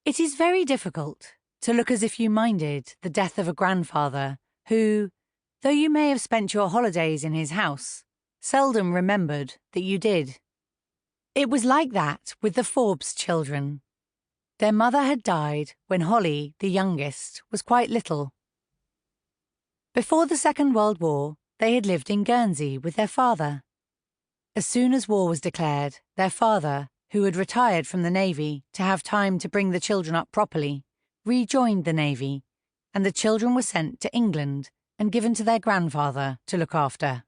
It is very difficult to look as if you minded the death of a grandfather who, though you may have spent your holidays in his house, seldom remembered that you did. It was like that with the Forbes children. Their mother had died when Holly, the youngest, was quite little. Before the Second World War, they had lived in Guernsey with their father. As soon as war was declared, their father, who had retired from the Navy to have time to bring the children up properly, rejoined the Navy, and the children were sent to England and given to their grandfather to look after.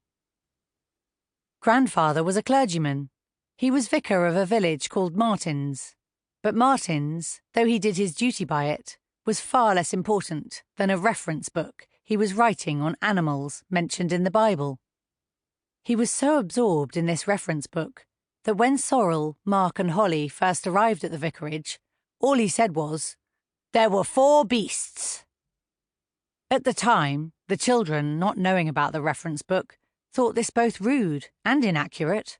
Grandfather was a clergyman. He was vicar of a village called Martins. But Martins, though he did his duty by it, was far less important than a reference book he was writing on animals mentioned in the Bible. He was so absorbed in this reference book that when Sorrel, Mark and Holly first arrived at the vicarage, all he said was, "There were 4 beasts." At the time, the children, not knowing about the reference book, thought this both rude and inaccurate,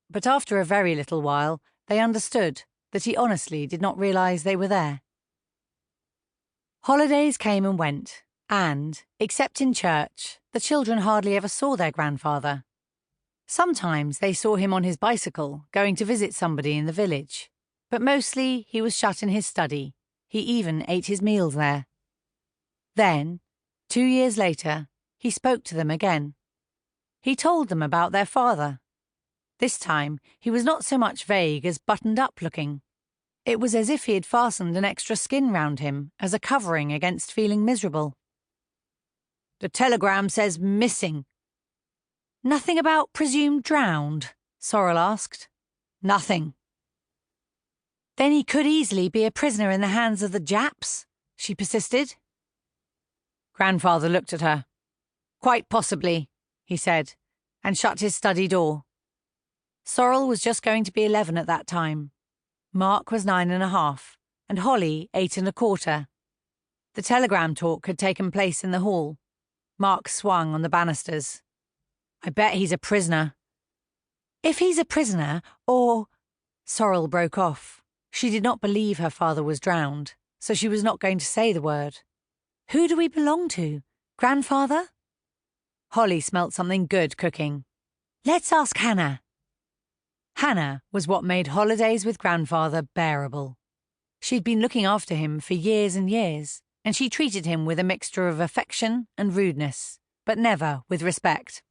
but after a very little while they understood that he honestly did not realise they were there. Holidays came and went, and, except in church, the children hardly ever saw their grandfather. Sometimes they saw him on his bicycle going to visit somebody in the village, but mostly he was shut in his study. He even ate his meals there. Then, 2 years later, he spoke to them again. He told them about their father. This time, he was not so much vague as buttoned-up looking. It was as if he had fastened an extra skin round him as a covering against feeling miserable. "The telegram says missing." "Nothing about presumed drowned?" Sorrel asked. "Nothing." "Then he could easily be a prisoner in the hands of the Japs?" she persisted. Grandfather looked at her. "Quite possibly," he said, and shut his study door. Sorrel was just going to be 11 at that time. Mark was 9.5, and Holly 8.25. The telegram talk had taken place in the hall. Mark swung on the banisters. "I bet he's a prisoner." "If he's a prisoner, or—" Sorrel broke off. She did not believe her father was drowned, so she was not going to say the word. "Who do we belong to? Grandfather?" Holly smelt something good cooking. "Let's ask Hannah." Hannah was what made holidays with grandfather bearable. She'd been looking after him for years and years, and she treated him with a mixture of affection and rudeness, but never with respect.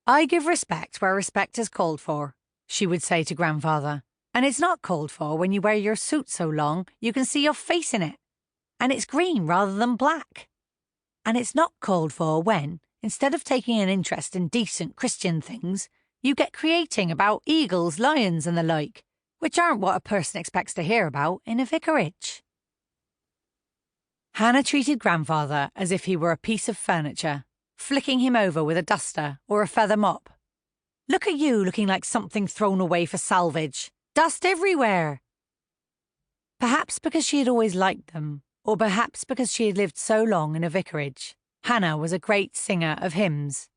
"I give respect where respect is called for," she would say to grandfather, "and it's not called for when you wear your suit so long you can see your face in it, and it's green rather than black. And it's not called for when, instead of taking an interest in decent Christian things, you get creating about eagles, lions and the like, which aren't what a person expects to hear about in a vicarage." Hannah treated grandfather as if he were a piece of furniture, flicking him over with a duster or a feather mop. "Look at you looking like something thrown away for salvage. Dust everywhere." Perhaps because she had always liked them, or perhaps because she had lived so long in a vicarage, Hannah was a great singer of hymns.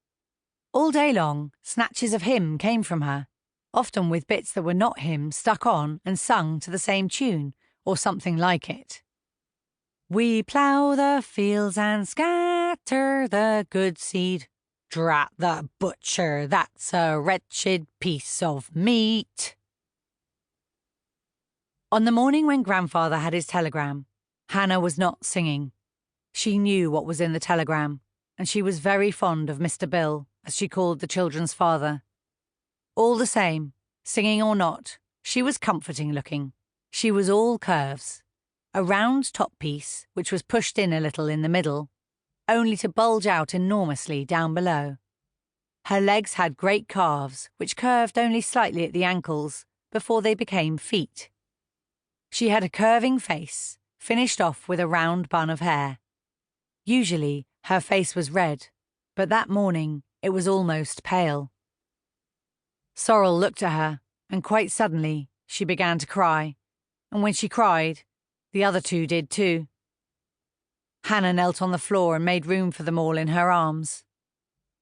All day long, snatches of hymn came from her, often with bits that were not hymn stuck on and sung to the same tune, or something like it. "We plough the fields and scatter the good seed. Drat the butcher, that's a wretched piece of meat." On the morning when grandfather had his telegram, Hannah was not singing. She knew what was in the telegram, and she was very fond of Mr. Bill, as she called the children's father. All the same, singing or not, she was comforting looking. She was all curves. A round top piece, which was pushed in a little in the middle, only to bulge out enormously down below. Her legs had great calves, which curved only slightly at the ankles before they became feet. She had a curving face, finished off with a round bun of hair. Usually, her face was red, but that morning it was almost pale. Sorrel looked at her, and quite suddenly she began to cry, and when she cried, the other 2 did too. Hannah knelt on the floor and made room for them all in her arms.